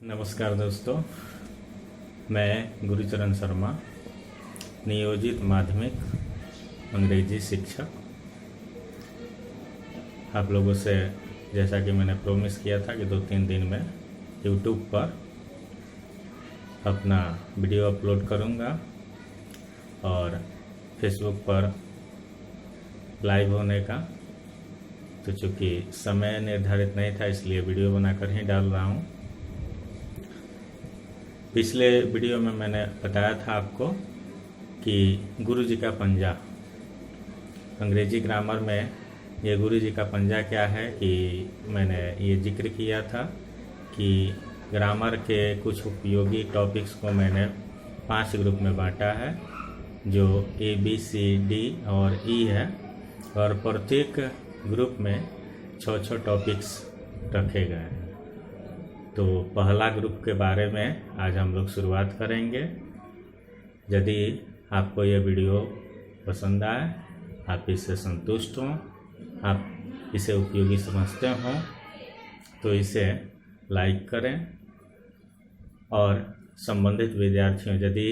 नमस्कार दोस्तों, मैं गुरुचरण शर्मा, नियोजित माध्यमिक अंग्रेजी शिक्षक। आप लोगों से जैसा कि मैंने प्रॉमिस किया था कि 2-3 दिन में यूट्यूब पर अपना वीडियो अपलोड करूंगा और फेसबुक पर लाइव होने का, तो चूँकि समय निर्धारित नहीं था इसलिए वीडियो बनाकर ही डाल रहा हूँ। पिछले वीडियो में मैंने बताया था आपको कि गुरु जी का पंजा, अंग्रेजी ग्रामर में ये गुरु जी का पंजा क्या है, कि मैंने ये जिक्र किया था कि ग्रामर के कुछ उपयोगी टॉपिक्स को मैंने 5 ग्रुप में बांटा है, जो ABCD और E है, और प्रत्येक ग्रुप में 6-6 टॉपिक्स रखे गए हैं। तो पहला ग्रुप के बारे में आज हम लोग शुरुआत करेंगे। यदि आपको यह वीडियो पसंद आए, आप इससे संतुष्ट हों, आप इसे उपयोगी समझते हों, तो इसे लाइक करें। और संबंधित विद्यार्थियों, यदि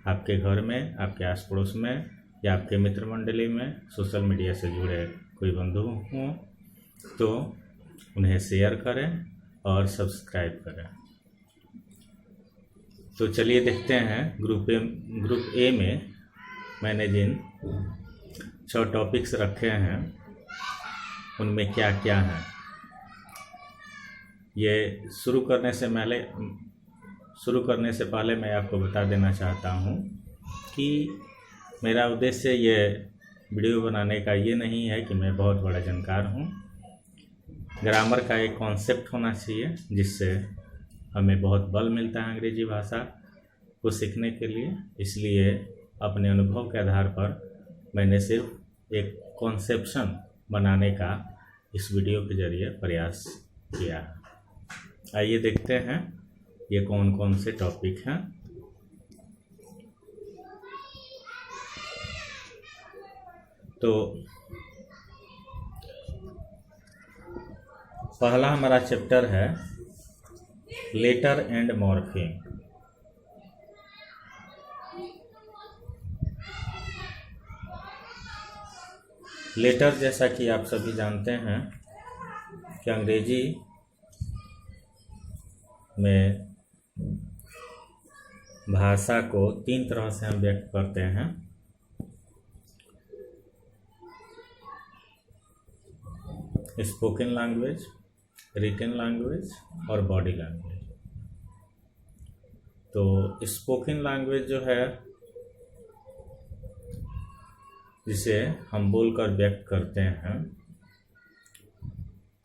आपके घर में, आपके आस पड़ोस में या आपके मित्र मंडली में सोशल मीडिया से जुड़े कोई बंधु हों, तो उन्हें शेयर करें और सब्सक्राइब करें। तो चलिए देखते हैं ग्रुप ए में मैंने जिन 6 टॉपिक्स रखे हैं उनमें क्या क्या हैं। ये शुरू करने से पहले मैं आपको बता देना चाहता हूँ कि मेरा उद्देश्य ये वीडियो बनाने का ये नहीं है कि मैं बहुत बड़ा जानकार हूँ। ग्रामर का एक कॉन्सेप्ट होना चाहिए जिससे हमें बहुत बल मिलता है अंग्रेजी भाषा को सीखने के लिए। इसलिए अपने अनुभव के आधार पर मैंने सिर्फ एक कॉन्सेप्शन बनाने का इस वीडियो के जरिए प्रयास किया है। आइए देखते हैं ये कौन कौन से टॉपिक हैं। तो पहला हमारा चैप्टर है लेटर एंड मॉर्फीम। लेटर, जैसा कि आप सभी जानते हैं कि अंग्रेजी में भाषा को 3 तरह से हम व्यक्त करते हैं। स्पोकन लैंग्वेज, रिटन लैंग्वेज और बॉडी लैंग्वेज। तो स्पोकन लैंग्वेज जो है, जिसे हम बोलकर व्यक्त करते हैं,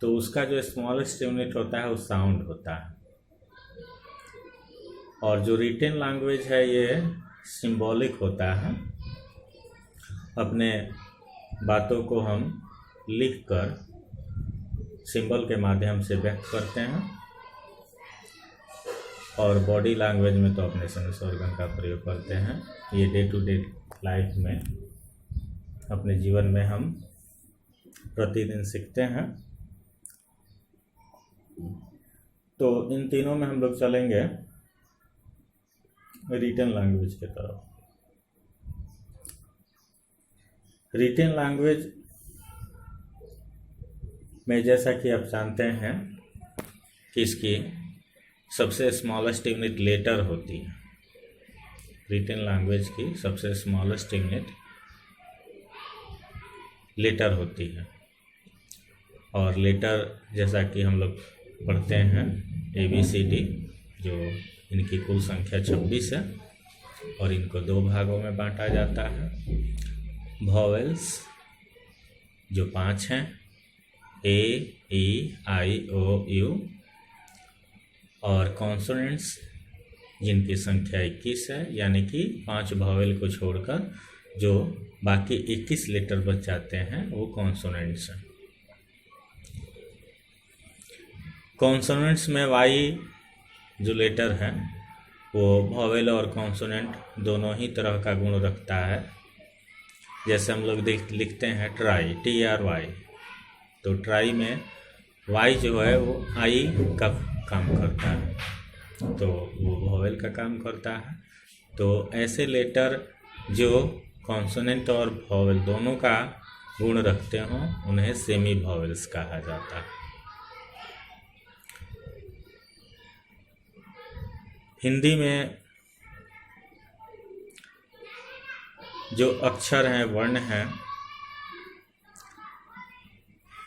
तो उसका जो स्मॉलेस्ट यूनिट होता है वो साउंड होता है। और जो रिटन लैंग्वेज है ये सिंबॉलिक होता है। अपने बातों को हम लिखकर सिंबल के माध्यम से व्यक्त करते हैं। और बॉडी लैंग्वेज में तो अपने सेंस ऑर्गन का प्रयोग करते हैं। ये डे टू डे लाइफ में, अपने जीवन में हम प्रतिदिन सीखते हैं। तो इन तीनों में हम लोग चलेंगे रिटन लैंग्वेज की तरफ। रिटन लैंग्वेज में, जैसा कि आप जानते हैं कि इसकी सबसे स्मॉलेस्ट यूनिट लेटर होती है। रिटन लैंग्वेज की सबसे स्मॉलेस्ट यूनिट लेटर होती है। और लेटर, जैसा कि हम लोग पढ़ते हैं ABCD, जो इनकी कुल संख्या 26 है और इनको 2 भागों में बांटा जाता है। वॉवेल्स जो 5 हैं, A, E, I, O, U, और कॉन्सोनेंट्स जिनकी संख्या 21 है, यानी कि 5 वॉवेल को छोड़कर जो बाकी 21 लेटर बच जाते हैं वो कॉन्सोनेंट्स हैं। कॉन्सोनेंट्स में Y जो लेटर है वो वॉवेल और कॉन्सोनेंट दोनों ही तरह का गुण रखता है। जैसे हम लोग लिखते हैं ट्राई, TRY, तो ट्राई में वाई जो है वो आई का काम करता है तो वो वॉवेल का काम करता है। तो ऐसे लेटर जो कॉन्सोनेंट और वॉवेल दोनों का गुण रखते हों उन्हें सेमी वॉवेल्स कहा जाता है। हिंदी में जो अक्षर हैं, वर्ण हैं,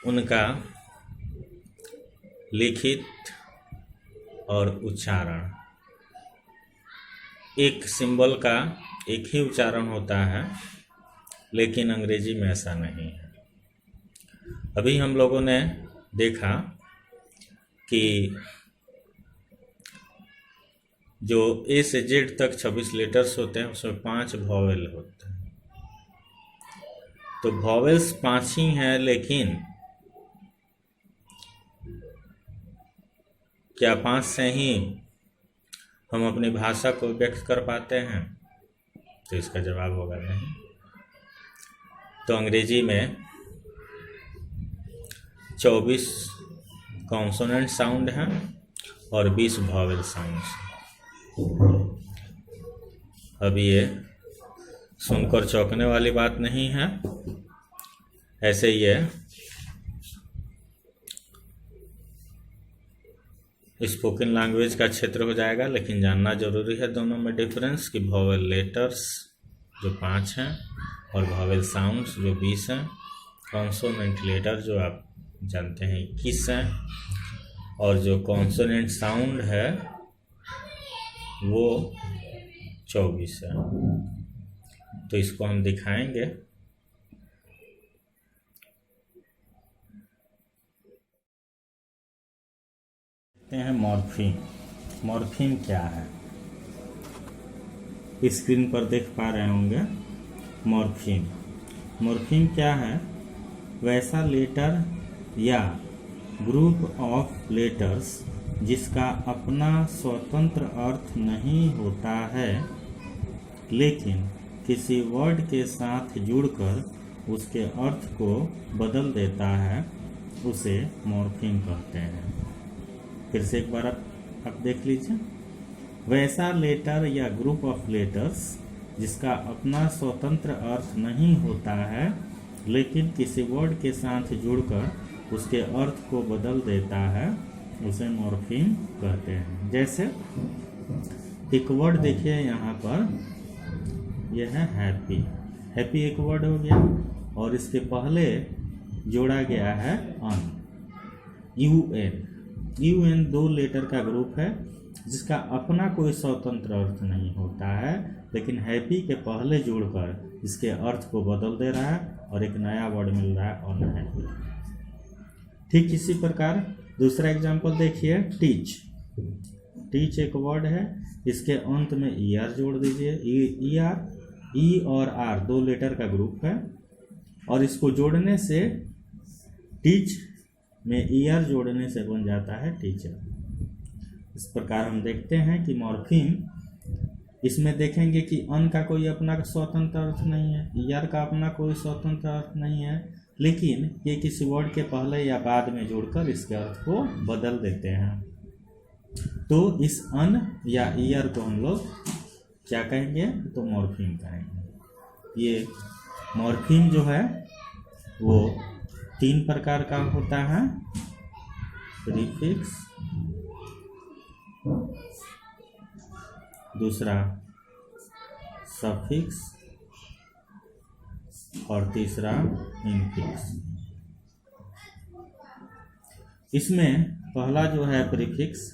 उनका लिखित और उच्चारण एक सिंबल का एक ही उच्चारण होता है, लेकिन अंग्रेजी में ऐसा नहीं है। अभी हम लोगों ने देखा कि जो ए से जेड तक 26 लेटर्स होते हैं उसमें 5 वॉवेल होते हैं। तो वॉवेल्स 5 ही हैं, लेकिन क्या 5 से ही हम अपनी भाषा को व्यक्त कर पाते हैं? तो इसका जवाब होगा नहीं। तो अंग्रेजी में 24 कॉन्सोनेंट साउंड हैं और 20 वॉवेल साउंड्स। अब ये सुनकर चौंकने वाली बात नहीं है, ऐसे ही है स्पोकन लैंग्वेज का क्षेत्र हो जाएगा। लेकिन जानना जरूरी है दोनों में डिफरेंस कि वॉवेल लेटर्स जो 5 हैं और वॉवेल साउंड्स जो 20 हैं, कॉन्सोनेंट लेटर जो आप जानते हैं 21 हैं, और जो कॉन्सोनेंट साउंड है वो 24 है। तो इसको हम दिखाएंगे। देखते हैं मॉर्फीम। मॉर्फीम क्या है? स्क्रीन पर देख पा रहे होंगे मॉर्फीम। मॉर्फीम क्या है? वैसा लेटर या ग्रुप ऑफ लेटर्स जिसका अपना स्वतंत्र अर्थ नहीं होता है, लेकिन किसी वर्ड के साथ जुड़कर उसके अर्थ को बदल देता है, उसे मॉर्फीम कहते हैं। फिर से एक बार आप देख लीजिए। वैसा लेटर या ग्रुप ऑफ लेटर्स जिसका अपना स्वतंत्र अर्थ नहीं होता है, लेकिन किसी वर्ड के साथ जुड़कर उसके अर्थ को बदल देता है, उसे मॉर्फीम कहते हैं। जैसे एक वर्ड देखिए यहाँ पर, यह है हैप्पी। हैप्पी एक वर्ड हो गया और इसके पहले जोड़ा गया है अन, UN। UN 2 लेटर का ग्रुप है जिसका अपना कोई स्वतंत्र अर्थ नहीं होता है, लेकिन हैप्पी के पहले जुड़कर इसके अर्थ को बदल दे रहा है और एक नया वर्ड मिल रहा है अनहैप्पी। ठीक इसी प्रकार दूसरा एग्जाम्पल देखिए, टीच। टीच एक वर्ड है, इसके अंत में ER जोड़ दीजिए। ER, E और R 2 लेटर का ग्रुप है और इसको जोड़ने से टीच में ER जोड़ने से बन जाता है टीचर। इस प्रकार हम देखते हैं कि मॉर्फीम, इसमें देखेंगे कि अन का कोई अपना स्वतंत्र अर्थ नहीं है, ER का अपना कोई स्वतंत्र अर्थ नहीं है, लेकिन ये किसी वर्ड के पहले या बाद में जोड़कर इसके अर्थ को बदल देते हैं। तो इस अन या ER को हम लोग क्या कहेंगे? तो मॉर्फीम कहेंगे। ये मॉर्फीम जो है वो 3 प्रकार का होता है, प्रीफिक्स, दूसरा सफिक्स और तीसरा इनफिक्स। इसमें पहला जो है प्रीफिक्स।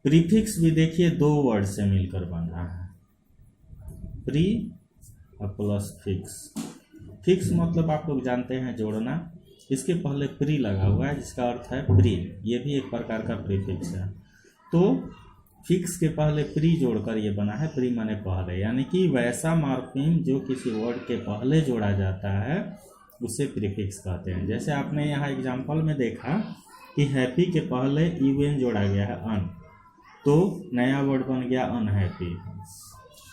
प्रीफिक्स भी देखिए 2 वर्ड से मिलकर बना है, प्री और प्लस फिक्स। फिक्स मतलब आप लोग जानते हैं जोड़ना, इसके पहले प्री लगा हुआ है जिसका अर्थ है प्री, ये भी एक प्रकार का प्रीफिक्स है। तो फिक्स के पहले प्री जोड़कर ये बना है, प्री माने पहले, यानी कि वैसा मॉर्फीम जो किसी वर्ड के पहले जोड़ा जाता है उसे प्रीफिक्स कहते हैं। जैसे आपने यहाँ एग्जाम्पल में देखा कि हैप्पी के पहले UN जोड़ा गया है अन, तो नया वर्ड बन गया अनहैप्पी।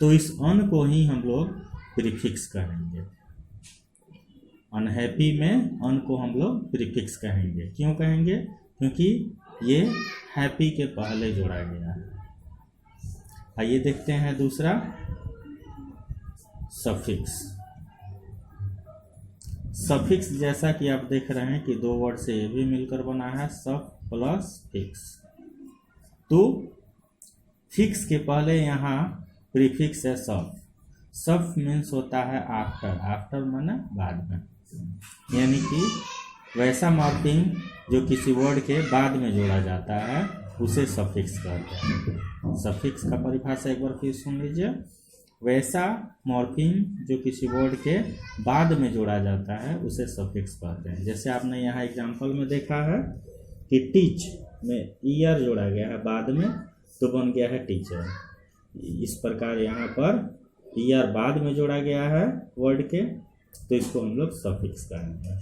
तो इस अन को ही हम लोग प्रीफिक्स कहेंगे। अनहैप्पी में अन को हम लोग प्रीफिक्स कहेंगे। क्यों कहेंगे? क्योंकि ये हैप्पी के पहले जोड़ा गया है। आइए देखते हैं दूसरा सफिक्स। सफिक्स जैसा कि आप देख रहे हैं कि दो वर्ड से ये भी मिलकर बना है, सफ प्लस फिक्स। तो फिक्स के पहले यहाँ प्रीफिक्स है सफ। सफ मीन्स होता है आफ्टर, आफ्टर माने बाद में, यानी कि वैसा मॉर्फिम जो किसी वर्ड के बाद में जोड़ा जाता है उसे सफिक्स कहते हैं। सफिक्स का परिभाषा एक बार फिर सुन लीजिए। वैसा मॉर्फिम जो किसी वर्ड के बाद में जोड़ा जाता है उसे सफिक्स कहते हैं। जैसे आपने यहाँ एग्जांपल में देखा है कि टीच में ईयर जोड़ा गया है बाद में, तो बन गया है टीचर। इस प्रकार यहाँ पर ईयर बाद में जोड़ा गया है वर्ड के, तो इसको हम लोग सफिक्स कहेंगे।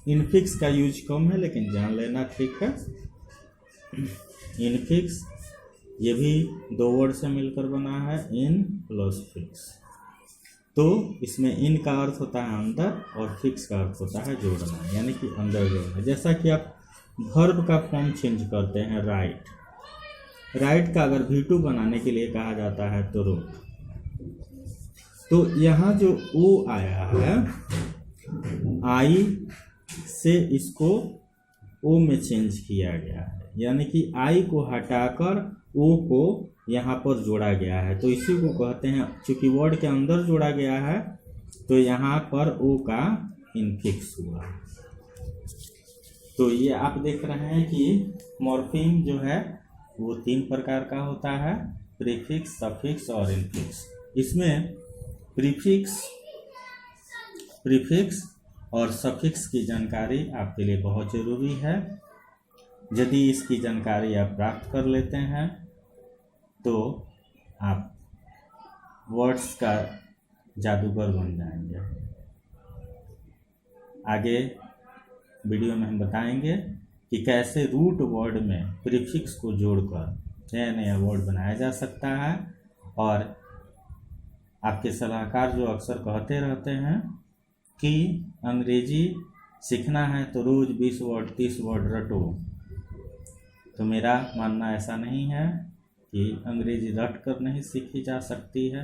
इनफिक्स का यूज कम है लेकिन जान लेना ठीक है। इनफिक्स ये भी दो वर्ड से मिलकर बना है, इन प्लस फिक्स। तो इसमें इन का अर्थ होता है अंदर और फिक्स का अर्थ होता है जोड़ना, यानी कि अंदर जोड़ना। जैसा कि आप वर्ब का फॉर्म चेंज करते हैं, राइट, राइट का अगर V2 बनाने के लिए कहा जाता है तो रोट। तो यहाँ जो ओ आया है, आई से इसको ओ में चेंज किया गया है, यानी कि आई को हटाकर ओ को यहाँ पर जोड़ा गया है। तो इसी को कहते हैं, चूंकि वर्ड के अंदर जोड़ा गया है तो यहाँ पर ओ का इनफिक्स हुआ। तो ये आप देख रहे हैं कि मॉर्फिम जो है वो तीन प्रकार का होता है, प्रीफिक्स, सफिक्स और इनफिक्स। इसमें प्रीफिक्स और सफिक्स की जानकारी आपके लिए बहुत ज़रूरी है। यदि इसकी जानकारी आप प्राप्त कर लेते हैं तो आप वर्ड्स का जादूगर बन जाएंगे। आगे वीडियो में हम बताएंगे कि कैसे रूट वर्ड में प्रीफिक्स को जोड़कर नया नया वर्ड बनाया जा सकता है। और आपके सलाहकार जो अक्सर कहते रहते हैं कि अंग्रेजी सीखना है तो रोज़ 20 वर्ड 30 वर्ड रटो, तो मेरा मानना ऐसा नहीं है कि अंग्रेजी रट कर नहीं सीखी जा सकती है।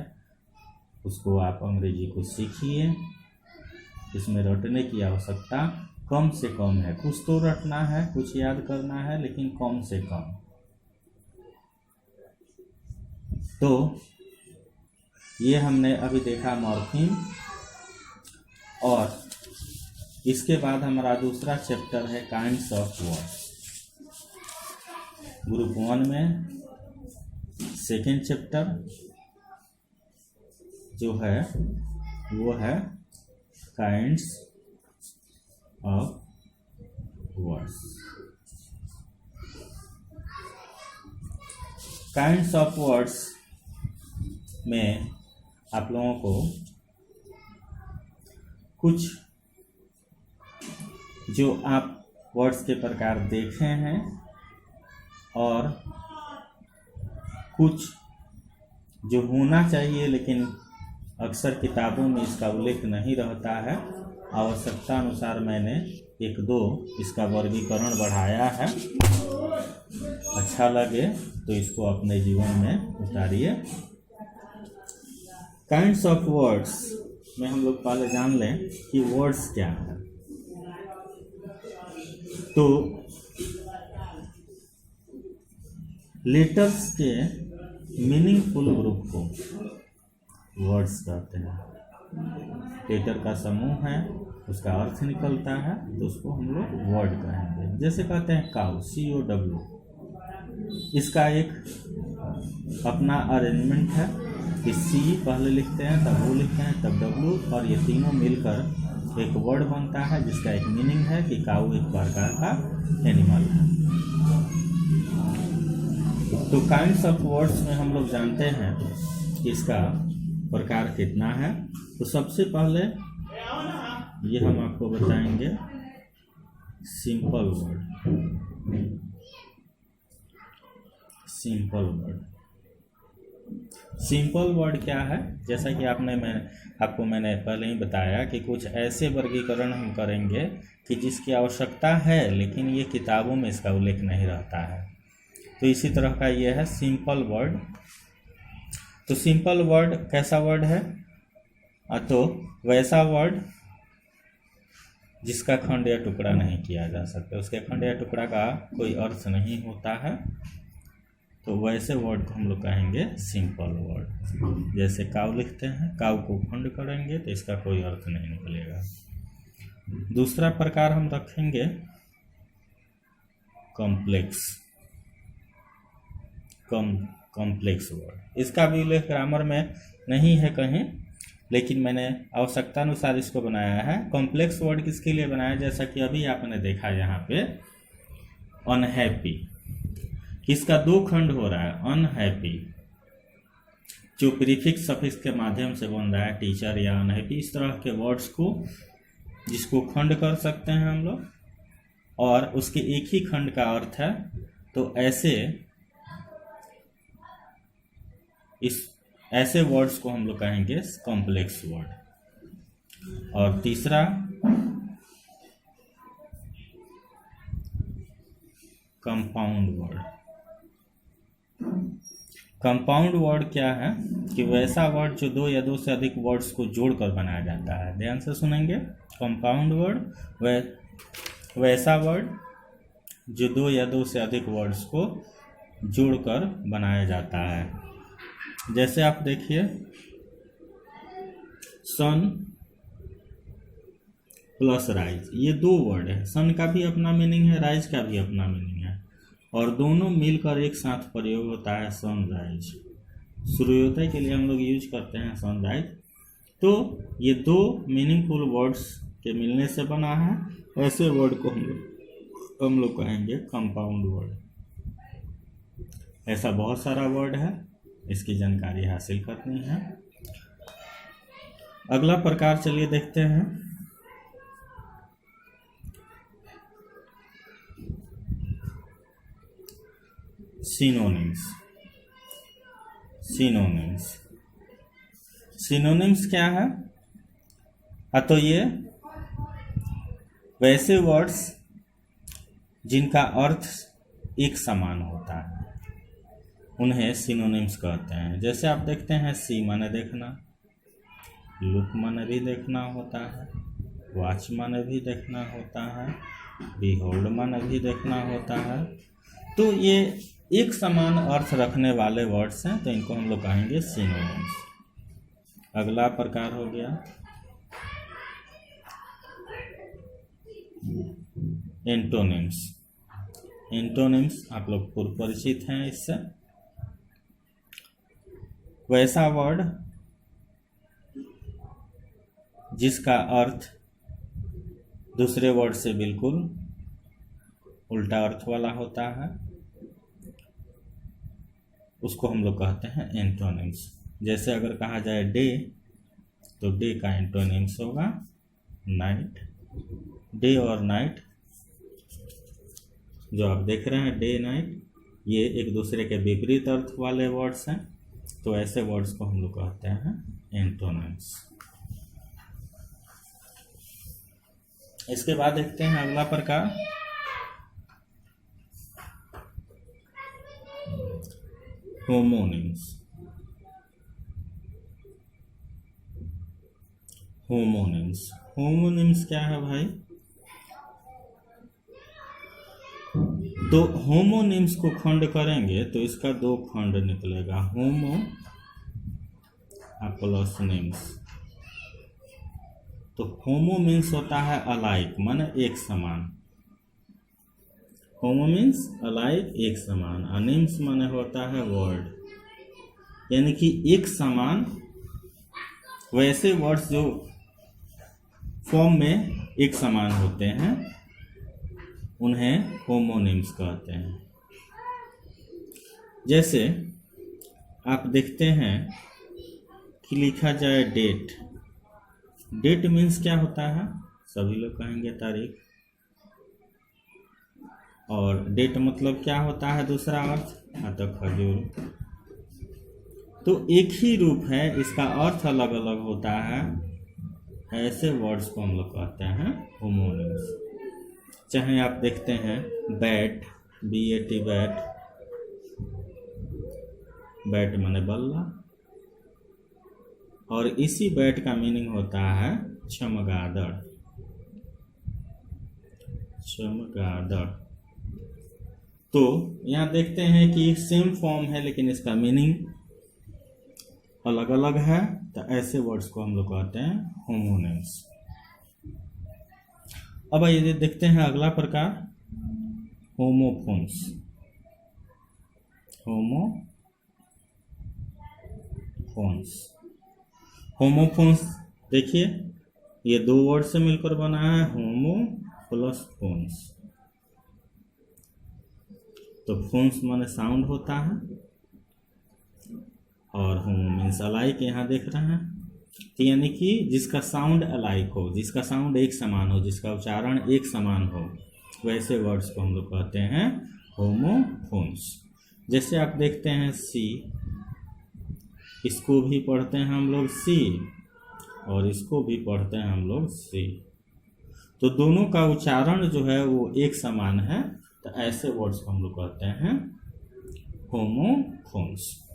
उसको आप अंग्रेजी को सीखिए, इसमें रटने की आवश्यकता कम से कम है। कुछ तो रटना है, कुछ याद करना है, लेकिन कम से कम। तो ये हमने अभी देखा मॉर्फिम, और इसके बाद हमारा दूसरा चैप्टर है काइंड्स ऑफ वर्ड्स। ग्रुप 1 में सेकेंड चैप्टर जो है वो है kinds of words. Kinds of words में आप लोगों को कुछ जो आप वर्ड्स के प्रकार देखे हैं और कुछ जो होना चाहिए लेकिन अक्सर किताबों में इसका उल्लेख नहीं रहता है, आवश्यकता अनुसार मैंने 1-2 इसका वर्गीकरण बढ़ाया है। अच्छा लगे तो इसको अपने जीवन में उतारिए। काइंड्स ऑफ वर्ड्स में हम लोग पहले जान लें कि वर्ड्स क्या है। तो लेटर्स के मीनिंगफुल ग्रुप को वर्ड्स कहते हैं। लेटर का समूह है, उसका अर्थ निकलता है तो उसको हम लोग वर्ड कहेंगे। जैसे कहते हैं काउ, COW, इसका एक अपना अरेंजमेंट है कि C पहले लिखते हैं, तब O लिखते हैं, तब W, और ये तीनों मिलकर एक वर्ड बनता है जिसका एक मीनिंग है कि काऊ एक प्रकार का एनिमल है। तो काइंड्स ऑफ वर्ड्स में हम लोग जानते हैं कि इसका प्रकार कितना है। तो सबसे पहले ये हम आपको बताएंगे simple word. Simple word simple word क्या है, जैसा कि मैंने पहले ही बताया कि कुछ ऐसे वर्गीकरण हम करेंगे कि जिसकी आवश्यकता है लेकिन ये किताबों में इसका उल्लेख नहीं रहता है। तो इसी तरह का ये है सिंपल वर्ड। तो सिंपल वर्ड कैसा वर्ड है? तो वैसा वर्ड जिसका खंड या टुकड़ा नहीं किया जा सकता, उसके खंड या टुकड़ा का कोई अर्थ नहीं होता है, तो वैसे वर्ड को हम लोग कहेंगे सिंपल वर्ड। जैसे काऊ लिखते हैं, काऊ को खंड करेंगे तो इसका कोई अर्थ नहीं निकलेगा। दूसरा प्रकार हम रखेंगे कॉम्प्लेक्स वर्ड। इसका भी उल्लेख ग्रामर में नहीं है कहीं, लेकिन मैंने आवश्यकता अनुसार इसको बनाया है। कॉम्प्लेक्स वर्ड किसके लिए बनाया? जैसा कि अभी आपने देखा यहाँ पे अनहैप्पी, किसका दो खंड हो रहा है, अनहैप्पी, जो प्रीफिक्स सफिक्स के माध्यम से बन रहा है, टीचर या अनहैप्पी, इस तरह के वर्ड्स को जिसको खंड कर सकते हैं हम लोग और उसके एक ही खंड का अर्थ है, तो ऐसे वर्ड्स को हम लोग कहेंगे कॉम्प्लेक्स वर्ड। और तीसरा कंपाउंड वर्ड। कंपाउंड वर्ड क्या है कि वैसा वर्ड जो दो या दो से अधिक वर्ड्स को जोड़कर बनाया जाता है। ध्यान से सुनेंगे, कंपाउंड वर्ड वैसा वर्ड जो दो या दो से अधिक वर्ड्स को जोड़कर बनाया जाता है। जैसे आप देखिए सन प्लस राइज, ये दो वर्ड है। सन का भी अपना मीनिंग है, राइज का भी अपना मीनिंग है, और दोनों मिलकर एक साथ प्रयोग होता है सनराइज। सूर्योदय के लिए हम लोग यूज करते हैं सनराइज। तो ये दो मीनिंगफुल वर्ड्स के मिलने से बना है, ऐसे वर्ड को हम लोग कहेंगे कंपाउंड वर्ड। ऐसा बहुत सारा वर्ड है, इसकी जानकारी हासिल करनी है। अगला प्रकार चलिए देखते हैं, सिनोनिम्स क्या है? तो ये वैसे वर्ड्स जिनका अर्थ एक समान होता है उन्हें सिनोनिम्स कहते हैं। जैसे आप देखते हैं सी माने देखना, लुक माने भी देखना होता है, वॉच माने भी देखना होता है, बिहोल्ड माने भी देखना होता है। तो ये एक समान अर्थ रखने वाले वर्ड्स हैं, तो इनको हम लोग कहेंगे सिनोनिम्स। अगला प्रकार हो गया एंटोनिम्स। आप लोग पूर्व परिचित हैं इससे। वैसा वर्ड जिसका अर्थ दूसरे वर्ड से बिल्कुल उल्टा अर्थ वाला होता है, उसको हम लोग कहते हैं एंटोनिम्स। जैसे अगर कहा जाए डे, तो डे का एंटोनिम्स होगा नाइट। डे और नाइट जो आप देख रहे हैं, डे नाइट, ये एक दूसरे के विपरीत अर्थ वाले वर्ड्स हैं, तो ऐसे वर्ड्स को हम लोग कहते हैं एंटोनिम्स। इसके बाद देखते हैं अगला प्रकार होमोनिम्स। होमोनिम्स क्या है भाई? तो होमोनिम्स को खंड करेंगे तो इसका दो खंड निकलेगा, होमो प्लस निम्स। तो होमो मीन्स होता है अलाइक, माने एक समान। होमो मीन्स अलाइक, एक समान। अनिम्स माने होता है वर्ड, यानी कि एक समान। वैसे वर्ड्स जो फॉर्म में एक समान होते हैं उन्हें होमोनिम्स कहते हैं। जैसे आप देखते हैं कि लिखा जाए डेट। डेट मीन्स क्या होता है? सभी लोग कहेंगे तारीख। और डेट मतलब क्या होता है दूसरा अर्थ? तो खजूर। तो एक ही रूप है, इसका अर्थ अलग अलग होता है, ऐसे वर्ड्स को हम लोग कहते हैं होमोनिम्स। चाहे आप देखते हैं बैट, BAT बैट, बैट माने बल्ला, और इसी बैट का मीनिंग होता है चमगादड़, चमगादड़। तो यहाँ देखते हैं कि सेम फॉर्म है लेकिन इसका मीनिंग अलग अलग है, तो ऐसे वर्ड्स को हम लोग कहते हैं होमोनिम्स। अब ये देखते हैं अगला प्रकार, होमोफोन्स। होमोफोन्स देखिए, ये दो वर्ड से मिलकर बना है, होमो प्लस फोन्स। तो फोन्स माने साउंड होता है, और होमो मीन्स अलाइक। यहाँ देख रहे हैं, तो यानी कि जिसका साउंड अलाइक हो, जिसका साउंड एक समान हो, जिसका उच्चारण एक समान हो, वैसे वर्ड्स को हम लोग कहते हैं होमोफोन्स। जैसे आप देखते हैं सी, इसको भी पढ़ते हैं हम लोग सी, और इसको भी पढ़ते हैं हम लोग सी, तो दोनों का उच्चारण जो है वो एक समान है, तो ऐसे वर्ड्स को हम लोग कहते हैं होमोफोन्स।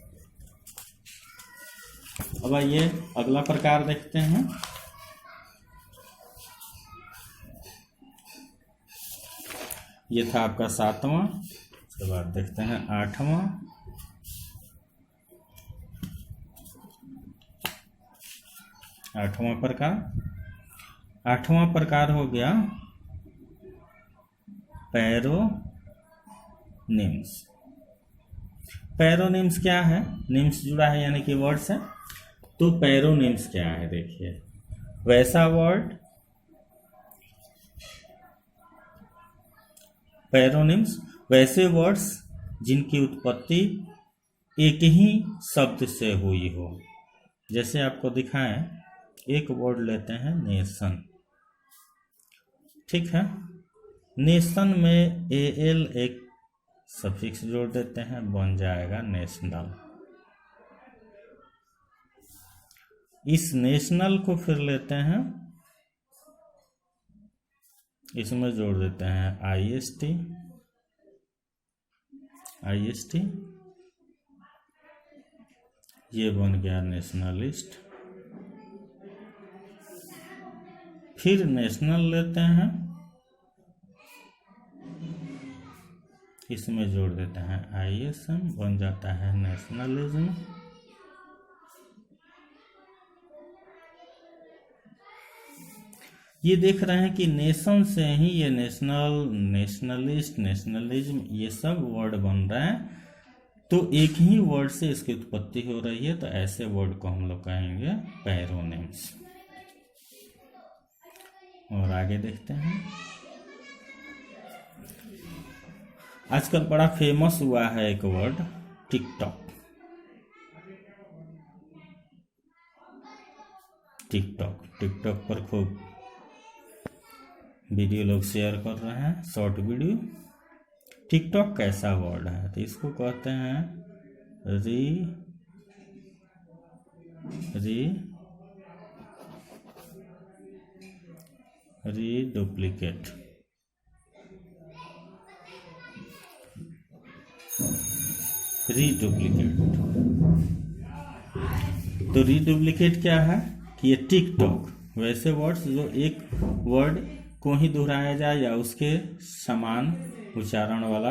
अब आइए अगला प्रकार देखते हैं, ये था आपका 7वां। उसके बाद देखते हैं 8वां, 8वां प्रकार। 8वां प्रकार हो गया पैरोनिम्स। पैरोनिम्स क्या है? निम्स जुड़ा है यानी कि वर्ड्स है, तो पैरोनिम्स क्या है? देखिए, वैसा वर्ड, पैरोनिम्स वैसे वर्ड्स जिनकी उत्पत्ति एक ही शब्द से हुई हो। जैसे आपको दिखाएं, एक वर्ड लेते हैं नेशन, ठीक है। नेशन में AL एक सफिक्स जोड़ देते हैं, बन जाएगा नेशनल। इस नेशनल को फिर लेते हैं, इसमें जोड़ देते हैं IST, ये बन गया नेशनलिस्ट। फिर नेशनल लेते हैं, इसमें जोड़ देते हैं ISM, बन जाता है नेशनलिज्म। ये देख रहे हैं कि नेशन से ही ये नेशनल, नेशनलिस्ट, नेशनलिज्म ये सब वर्ड बन रहे हैं, तो एक ही वर्ड से इसकी उत्पत्ति हो रही है, तो ऐसे वर्ड को हम लोग कहेंगे पैरोनिम्स। और आगे देखते हैं, आजकल बड़ा फेमस हुआ है एक वर्ड टिकटॉक। टिकटॉक पर खूब वीडियो लोग शेयर कर रहे हैं, शॉर्ट वीडियो। टिकटॉक कैसा वर्ड है? तो इसको कहते हैं रीडुप्लीकेट। तो रीडुप्लीकेट क्या है कि ये टिकटॉक वैसे वर्ड्स जो एक वर्ड को ही दोहराया जाए या उसके समान उच्चारण वाला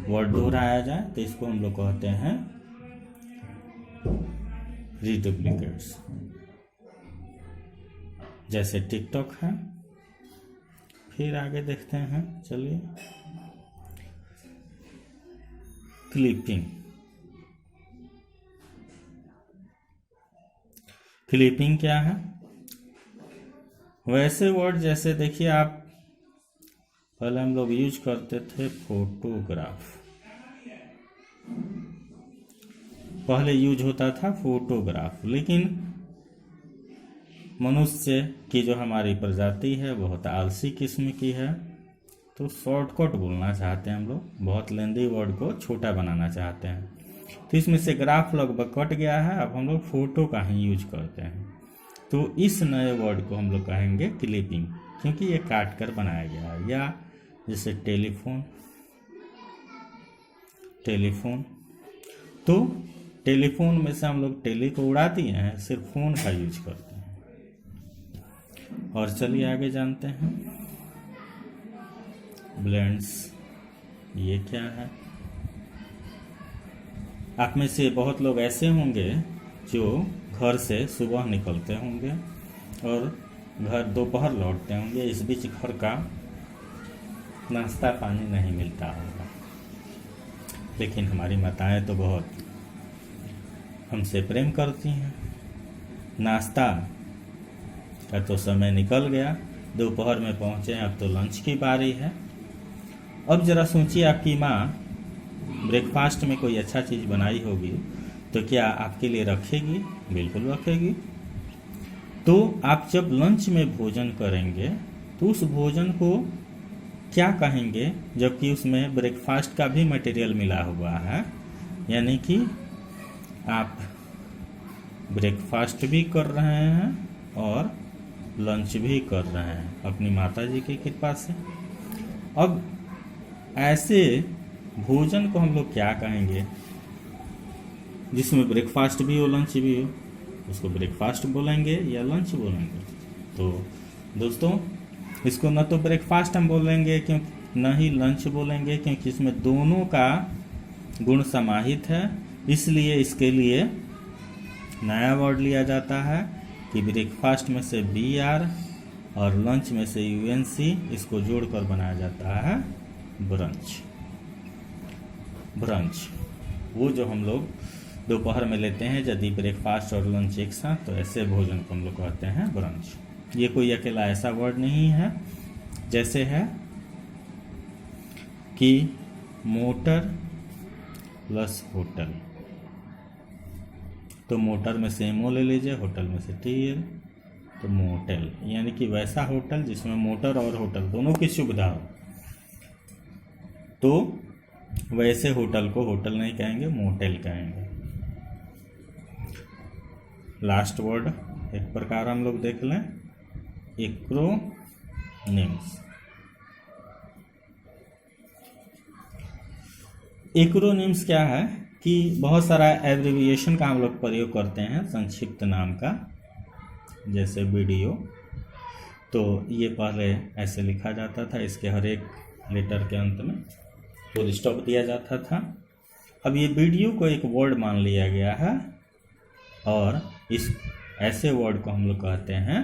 वर्ड दोहराया जाए, तो इसको हम लोग कहते हैं रीडुप्लीकेट्स। जैसे टिकटॉक है। फिर आगे देखते हैं, चलिए, क्लिपिंग क्या है? वैसे वर्ड जैसे देखिए, आप पहले हम लोग यूज करते थे फोटोग्राफ, पहले यूज होता था फोटोग्राफ, लेकिन मनुष्य की जो हमारी प्रजाति है बहुत आलसी किस्म की है, तो शॉर्टकट बोलना चाहते हैं हम लोग, बहुत लेंदी वर्ड को छोटा बनाना चाहते हैं, तो इसमें से ग्राफ लगभग कट गया है। अब हम लोग फोटो का ही यूज करते हैं। तो इस नए वर्ड को हम लोग कहेंगे क्लिपिंग, क्योंकि ये काट कर बनाया गया है। या जैसे टेलीफोन, तो टेलीफोन में से हम लोग टेली को उड़ा दिए हैं, सिर्फ फोन का यूज करते हैं। और चलिए आगे जानते हैं। ब्लेंड्स, ये क्या है? आप में से बहुत लोग ऐसे होंगे जो घर से सुबह निकलते होंगे और घर दोपहर लौटते होंगे, इस बीच घर का नाश्ता पानी नहीं मिलता होगा। लेकिन हमारी माताएं तो बहुत हमसे प्रेम करती हैं। नाश्ता का तो समय निकल गया, दोपहर में पहुंचे, अब तो लंच की बारी है। अब जरा सोचिए, आपकी माँ ब्रेकफास्ट में कोई अच्छा चीज़ बनाई होगी तो क्या आपके लिए रखेगी? बिल्कुल रखेगी। तो आप जब लंच में भोजन करेंगे तो उस भोजन को क्या कहेंगे, जबकि उसमें ब्रेकफास्ट का भी मटेरियल मिला हुआ है? यानी कि आप ब्रेकफास्ट भी कर रहे हैं और लंच भी कर रहे हैं अपनी माताजी की कृपा से। अब ऐसे भोजन को हम लोग क्या कहेंगे जिसमें ब्रेकफास्ट भी हो लंच भी हो? उसको ब्रेकफास्ट बोलेंगे या लंच बोलेंगे? तो दोस्तों, इसको न तो ब्रेकफास्ट हम बोलेंगे क्योंकि न ही लंच बोलेंगे, क्योंकि इसमें दोनों का गुण समाहित है। इसलिए इसके लिए नया वर्ड लिया जाता है कि ब्रेकफास्ट में से BR और लंच में से UNC, इसको जोड़कर बनाया जाता है ब्रंच। ब्रंच वो जो हम लोग दोपहर में लेते हैं यदि ब्रेकफास्ट और लंच एक साथ, तो ऐसे भोजन को हम लोग कहते हैं ब्रंच। ये कोई अकेला ऐसा वर्ड नहीं है। जैसे है कि मोटर प्लस होटल, तो मोटर में से MO ले लीजिए, होटल में से TL, तो मोटेल, यानी कि वैसा होटल जिसमें मोटर और होटल दोनों की सुविधा हो। तो वैसे होटल को होटल नहीं कहेंगे, मोटेल कहेंगे। लास्ट वर्ड एक प्रकार हम लोग देख लें, एक्रोनिम्स। एक्रोनिम्स क्या है कि बहुत सारा एब्रिविएशन का हम लोग प्रयोग करते हैं, संक्षिप्त नाम का, जैसे वीडियो। तो ये पहले ऐसे लिखा जाता था, इसके हर एक लेटर के अंत में फुल स्टॉप दिया जाता था। अब ये वीडियो को एक वर्ड मान लिया गया है और इस ऐसे वर्ड को हम लोग कहते हैं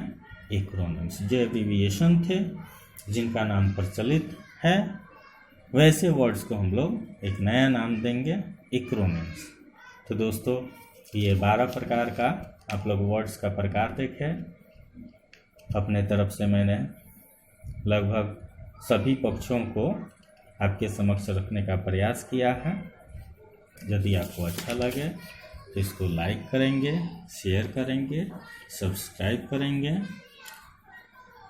एक्रोनिम्स। जो एब्रिविएशन थे जिनका नाम प्रचलित है, वैसे वर्ड्स को हम लोग एक नया नाम देंगे, एक्रोनिम्स। तो दोस्तों, ये 12 प्रकार का आप लोग वर्ड्स का प्रकार देखे। अपने तरफ से मैंने लगभग सभी पक्षों को आपके समक्ष रखने का प्रयास किया है। यदि आपको अच्छा लगे तो इसको लाइक करेंगे, शेयर करेंगे, सब्सक्राइब करेंगे।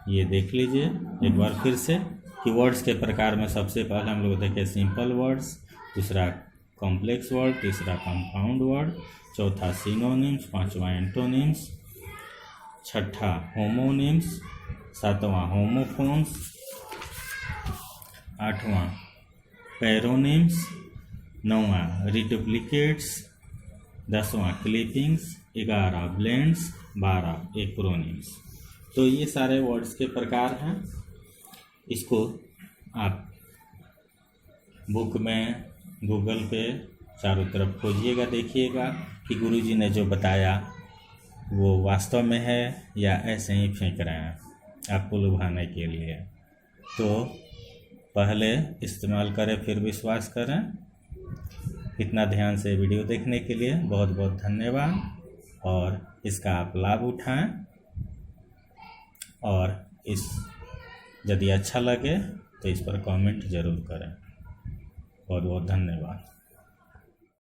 ये देख लीजिए एक बार फिर से कि वर्ड्स के प्रकार में सबसे पहले हम लोग देखें सिंपल वर्ड्स, दूसरा कॉम्प्लेक्स वर्ड, तीसरा कंपाउंड वर्ड, चौथा सिनोनिम्स, पांचवा एंटोनिम्स, छठा होमोनिम्स, सातवां होमोफोन्स, आठवां पैरोनिम्स, नौवां रिडुप्लिकेट्स, 10वां क्लिपिंग्स, 11 ब्लेंड्स, 12 एक्रोनिम्स। तो ये सारे वर्ड्स के प्रकार हैं। इसको आप बुक में, गूगल पे चारों तरफ खोजिएगा, देखिएगा कि गुरुजी ने जो बताया वो वास्तव में है या ऐसे ही फेंक रहे हैं आपको लुभाने के लिए। तो पहले इस्तेमाल करें फिर विश्वास करें। इतना ध्यान से वीडियो देखने के लिए बहुत बहुत धन्यवाद, और इसका आप लाभ उठाएं। और इस यदि अच्छा लगे तो इस पर कमेंट ज़रूर करें। बहुत बहुत धन्यवाद।